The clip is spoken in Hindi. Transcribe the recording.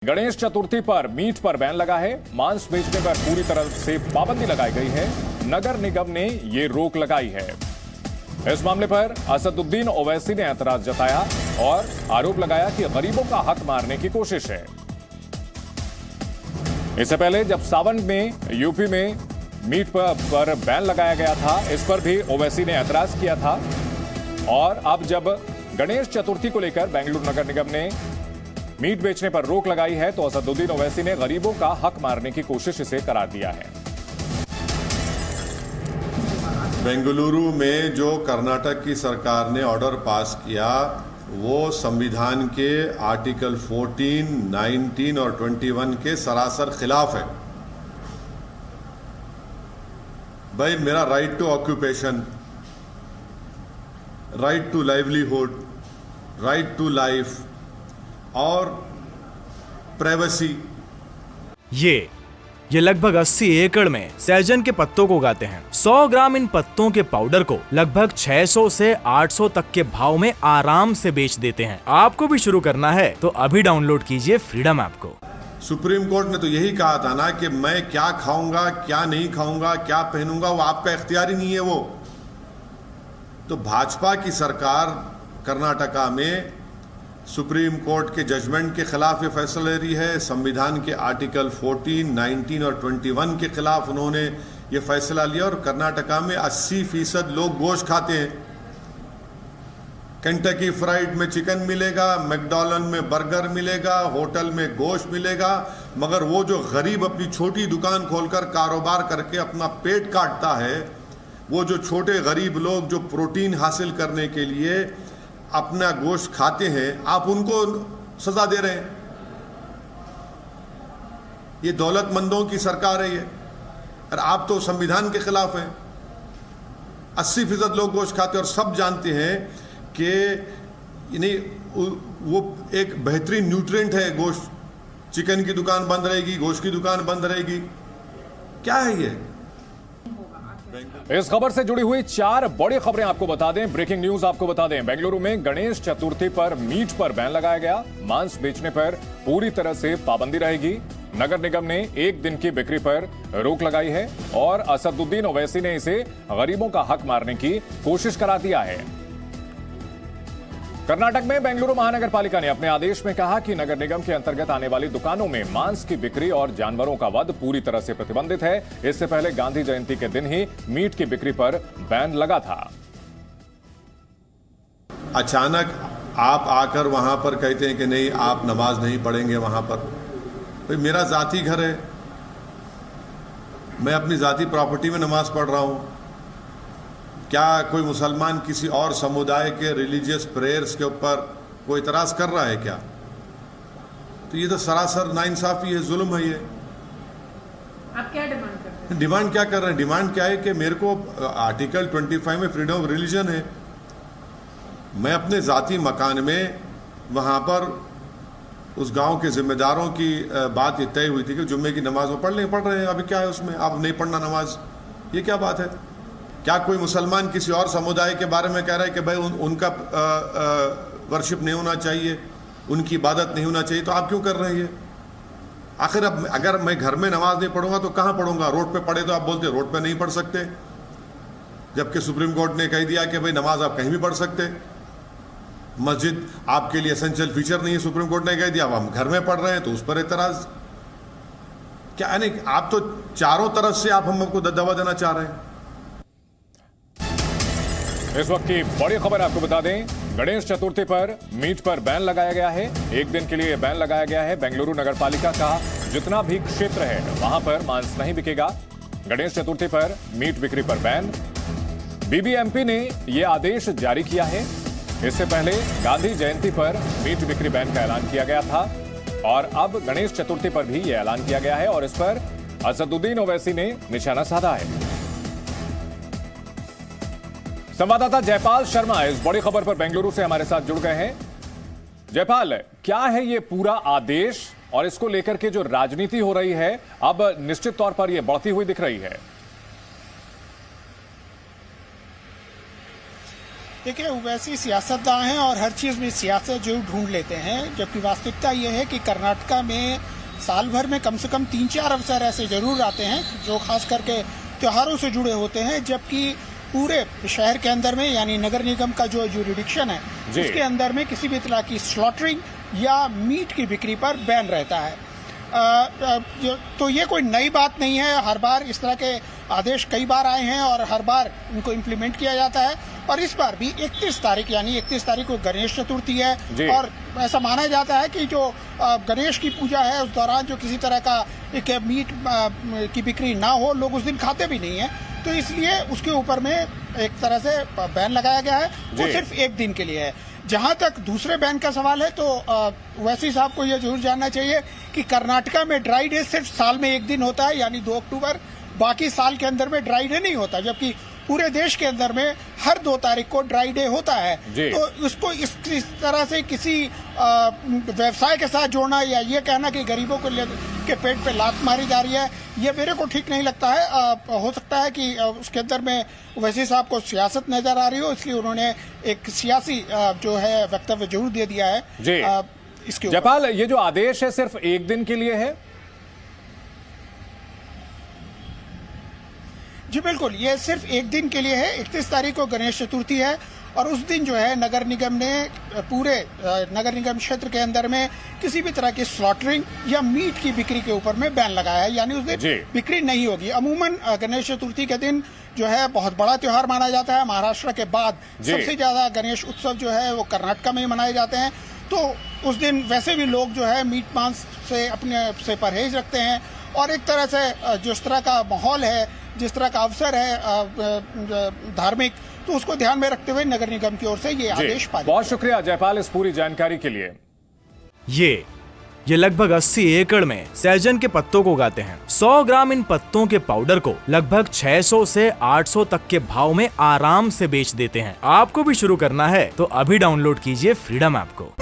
गणेश चतुर्थी पर मीट पर बैन लगा है। मांस बेचने पर पूरी तरह से पाबंदी लगाई गई है। नगर निगम ने ये रोक लगाई है। इस मामले पर असदुद्दीन ओवैसी ने ऐतराज जताया और आरोप लगाया कि गरीबों का हक मारने की कोशिश है। इससे पहले जब सावन में यूपी में मीट पर बैन लगाया गया था, इस पर भी ओवैसी ने ऐतराज किया था। और अब जब गणेश चतुर्थी को लेकर बेंगलुरु नगर निगम ने मीट बेचने पर रोक लगाई है, तो असदुद्दीन ओवैसी ने गरीबों का हक मारने की कोशिश इसे करार दिया है। बेंगलुरु में जो कर्नाटक की सरकार ने ऑर्डर पास किया, वो संविधान के आर्टिकल 14, 19 और 21 के सरासर खिलाफ है। भाई, मेरा right to occupation, right to livelihood, right to life और प्राइवेसी। ये लगभग 80 एकड़ में सहजन के पत्तों को उगाते हैं। 100 ग्राम इन पत्तों के पाउडर को लगभग 600 से 800 तक के भाव में आराम से बेच देते हैं। आपको भी शुरू करना है तो अभी डाउनलोड कीजिए फ्रीडम ऐप को। सुप्रीम कोर्ट ने तो यही कहा था ना कि मैं क्या खाऊंगा, क्या नहीं खाऊंगा, क्या पहनूंगा, वो आपका इख्तियार ही नहीं है। वो तो भाजपा की सरकार कर्नाटका में सुप्रीम कोर्ट के जजमेंट के खिलाफ ये फैसला ले रही है। संविधान के आर्टिकल 14, 19 और 21 के खिलाफ उन्होंने ये फैसला लिया और कर्नाटका में 80% लोग गोश्त खाते हैं। केंटकी फ्राइड में चिकन मिलेगा, मैकडॉनल्ड में बर्गर मिलेगा, होटल में गोश्त मिलेगा, मगर वो जो गरीब अपनी छोटी दुकान खोलकर कारोबार करके अपना पेट काटता है, वो जो छोटे गरीब लोग जो प्रोटीन हासिल करने के लिए अपना गोश्त खाते हैं, आप उनको सजा दे रहे हैं। ये दौलतमंदों की सरकार है ये, और आप तो संविधान के खिलाफ हैं। 80% लोग गोश्त खाते हैं और सब जानते हैं कि नहीं, वो एक बेहतरीन न्यूट्रिएंट है गोश्त। चिकन की दुकान बंद रहेगी, गोश्त की दुकान बंद रहेगी, क्या है ये? इस खबर से जुड़ी हुई 4 बड़ी खबरें आपको बता दें। ब्रेकिंग न्यूज आपको बता दें, बेंगलुरु में गणेश चतुर्थी पर मीट पर बैन लगाया गया। मांस बेचने पर पूरी तरह से पाबंदी रहेगी। नगर निगम ने 1 दिन की बिक्री पर रोक लगाई है और असदुद्दीन ओवैसी ने इसे गरीबों का हक मारने की कोशिश करा दिया है। कर्नाटक में बेंगलुरु महानगर पालिका ने अपने आदेश में कहा कि नगर निगम के अंतर्गत आने वाली दुकानों में मांस की बिक्री और जानवरों का वध पूरी तरह से प्रतिबंधित है। इससे पहले गांधी जयंती के दिन ही मीट की बिक्री पर बैन लगा था। अचानक आप आकर वहां पर कहते हैं कि नहीं, आप नमाज नहीं पढ़ेंगे वहां पर। भाई, मेरा जाती घर है, मैं अपनी जाती प्रॉपर्टी में नमाज पढ़ रहा हूं। क्या कोई मुसलमान किसी और समुदाय के रिलीजियस प्रेयर्स के ऊपर कोई इतराज कर रहा है क्या? तो ये तो सरासर नाइंसाफी है, जुल्म है ये। आप क्या डिमांड करते हैं? डिमांड क्या कर रहे हैं? डिमांड क्या है कि मेरे को आर्टिकल 25 में फ्रीडम ऑफ रिलीजन है। मैं अपने जाती मकान में वहां पर उस गांव के जिम्मेदारों की बात ये तय हुई थी कि जुम्मे की नमाज वो पढ़ रहे हैं। अभी क्या है उसमें? आप नहीं पढ़ना नमाज, ये क्या बात है? क्या कोई मुसलमान किसी और समुदाय के बारे में कह रहा है कि भाई उनका वर्शिप नहीं होना चाहिए, उनकी इबादत नहीं होना चाहिए? तो आप क्यों कर रहे हैं ये? आखिर अब अगर मैं घर में नमाज नहीं पढ़ूंगा तो कहाँ पढ़ूंगा? रोड पे पढ़े तो आप बोलते रोड पे नहीं पढ़ सकते, जबकि सुप्रीम कोर्ट ने कह दिया कि भाई नमाज आप कहीं भी पढ़ सकते। मस्जिद आपके लिए एसेंशियल फीचर नहीं है, सुप्रीम कोर्ट ने कह दिया। अब हम घर में पढ़ रहे हैं तो उस पर एतराज क्या? नहीं, आप तो चारों तरफ से आप हमको दवा देना चाह रहे हैं। इस वक्त की बड़ी खबर आपको बता दें, गणेश चतुर्थी पर मीट पर बैन लगाया गया है। 1 दिन के लिए बैन लगाया गया है। बेंगलुरु नगर पालिका का जितना भी क्षेत्र है वहां पर मांस नहीं बिकेगा। गणेश चतुर्थी पर मीट बिक्री पर बैन। बीबीएमपी ने यह आदेश जारी किया है। इससे पहले गांधी जयंती पर मीट बिक्री बैन का ऐलान किया गया था और अब गणेश चतुर्थी पर भी यह ऐलान किया गया है और इस पर असदुद्दीन ओवैसी ने निशाना साधा है। संवाददाता जयपाल शर्मा इस बड़ी खबर पर बेंगलुरु से हमारे साथ जुड़ गए हैं। जयपाल, क्या है ये पूरा आदेश और इसको लेकर के जो राजनीति हो रही है अब निश्चित तौर पर यह बढ़ती हुई दिख रही है? देखिए, वैसी सियासतदान हैं और हर चीज़ में सियासत जो ढूंढ लेते हैं, जबकि वास्तविकता ये है कि कर्नाटका में साल भर में कम से कम 3-4 अवसर ऐसे जरूर आते हैं जो खास करके त्योहारों से जुड़े होते हैं, जबकि पूरे शहर के अंदर में यानी नगर निगम का जो जुरिडिक्शन है उसके अंदर में किसी भी तरह की स्लॉटरिंग या मीट की बिक्री पर बैन रहता है। तो ये कोई नई बात नहीं है, हर बार इस तरह के आदेश कई बार आए हैं और हर बार उनको इम्प्लीमेंट किया जाता है। और इस बार भी 31 तारीख यानी 31 तारीख को गणेश चतुर्थी है और ऐसा माना जाता है कि जो गणेश की पूजा है उस दौरान जो किसी तरह का एक मीट की बिक्री ना हो, लोग उस दिन खाते भी नहीं है, तो इसलिए उसके ऊपर में एक तरह से बैन लगाया गया है। वो सिर्फ एक दिन के लिए है। जहां तक दूसरे बैन का सवाल है तो वैसी साहब को यह जरूर जानना चाहिए कि कर्नाटका में ड्राई डे सिर्फ साल में एक दिन होता है यानी 2 अक्टूबर, बाकी साल के अंदर में ड्राई डे नहीं होता, जबकि पूरे देश के अंदर में हर 2 तारीख को ड्राई डे होता है। तो उसको इस तरह से किसी व्यवसाय के साथ जोड़ना या ये कहना कि गरीबों के पेट पे लात मारी जा रही है, ये मेरे को ठीक नहीं लगता है। हो सकता है कि उसके अंदर में वैसी साहब को सियासत नजर आ रही हो, इसलिए उन्होंने एक सियासी जो है वक्तव्य जरूर दे दिया है। इसके जयपाल, ये जो आदेश है सिर्फ एक दिन के लिए है? जी बिल्कुल, ये सिर्फ एक दिन के लिए है। 31 तारीख को गणेश चतुर्थी है और उस दिन जो है नगर निगम ने पूरे नगर निगम क्षेत्र के अंदर में किसी भी तरह की स्लॉटरिंग या मीट की बिक्री के ऊपर में बैन लगाया है, यानी उस दिन बिक्री नहीं होगी। अमूमन गणेश चतुर्थी के दिन जो है बहुत बड़ा त्योहार माना जाता है। महाराष्ट्र के बाद सबसे ज्यादा गणेश उत्सव जो है वो कर्नाटका में ही मनाए जाते हैं। तो उस दिन वैसे भी लोग जो है मीट मांस से अपने से परहेज रखते हैं और एक तरह से जिस तरह का माहौल है, जिस तरह का अवसर है धार्मिक, तो उसको ध्यान में रखते हुए नगर निगम की ओर से ये आदेश पारित। बहुत शुक्रिया जयपाल इस पूरी जानकारी के लिए। ये लगभग 80 एकड़ में सहजन के पत्तों को उगाते हैं। 100 ग्राम इन पत्तों के पाउडर को लगभग 600 से 800 तक के भाव में आराम से बेच देते हैं। आपको भी शुरू करना है तो अभी डाउनलोड कीजिए फ्रीडम ऐप को।